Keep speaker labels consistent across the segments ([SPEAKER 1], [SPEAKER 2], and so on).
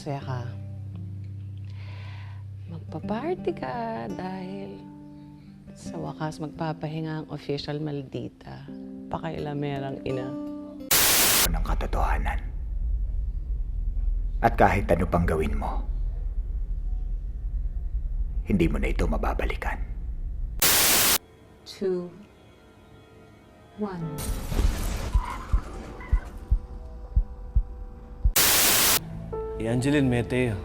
[SPEAKER 1] masaya ka. Magpa-party ka dahil sa wakas magpapahinga ang official Maldita. Pakailamerang ina.
[SPEAKER 2] Ng katotohanan. At kahit ano pang gawin mo, hindi mo na ito mababalikan.
[SPEAKER 3] 2, 1.
[SPEAKER 4] Angeline, Mete.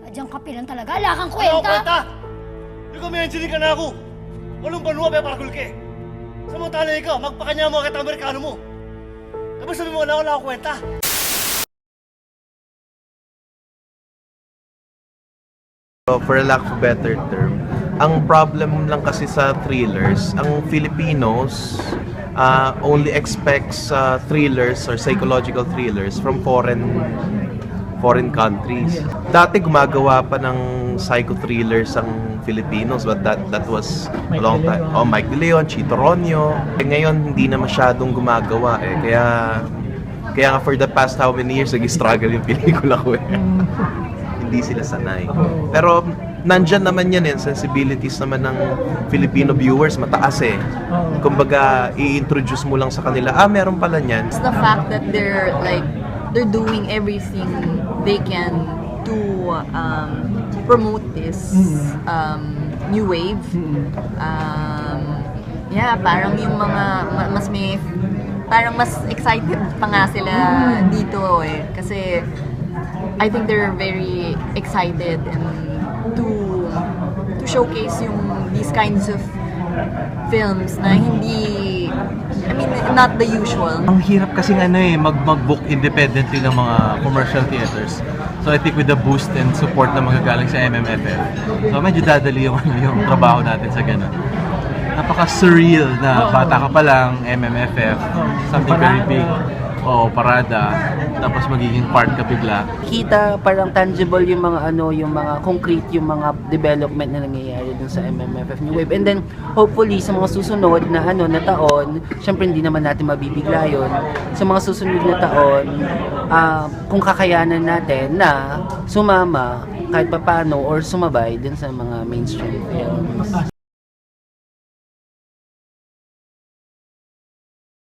[SPEAKER 5] Adyang kapilan talaga, ala kang kwenta!
[SPEAKER 4] Ikaw may Angeline ka na ako! Walang banwa, may parakul ka eh! Samantala ikaw, magpakanya mo kahit Amerikano mo! Tapos sabi mo, wala akong kwenta!
[SPEAKER 6] For a lack of a better term, ang problem lang kasi sa thrillers, ang Filipinos only expects thrillers or psychological thrillers from foreign countries. Dati gumagawa pa ng psycho-thrillers ang Filipinos, but that was a long time. Oh, Mike De Leon, Chito Ronyo. Ngayon hindi na masyadong gumagawa eh. Kaya nga for the past how many years nag-struggle yung pelikula ko eh. Hindi sila sanay. Pero nandyan naman yan eh, sensibilities naman ng Filipino viewers mataas eh. Kumbaga, i-introduce mo lang sa kanila, meron pala niyan.
[SPEAKER 3] It's the fact that they're doing everything they can to promote this new wave. Yeah, parang yung mga parang mas excited pa nga sila dito eh. Kasi I think they're very excited and to showcase these kinds of films na hindi, I mean, not the usual.
[SPEAKER 7] Ang hirap kasing mag-book independently ng mga commercial theaters. So I think with the boost and support na magagaling sa MMFF, so medyo dadali yung trabaho natin sa ganun. Napaka-surreal na bata ka pa lang, MMFF, something very big. O parada, tapos magiging part ka bigla.
[SPEAKER 8] Kita parang tangible yung mga yung mga concrete yung mga development na nangyayari dun sa MMFF New Wave. And then hopefully sa mga susunod na na taon, syempre hindi naman natin mabibigla yun. Sa mga susunod na taon, kung kakayanan natin na sumama kahit papaano or sumabay dun sa mga mainstream films.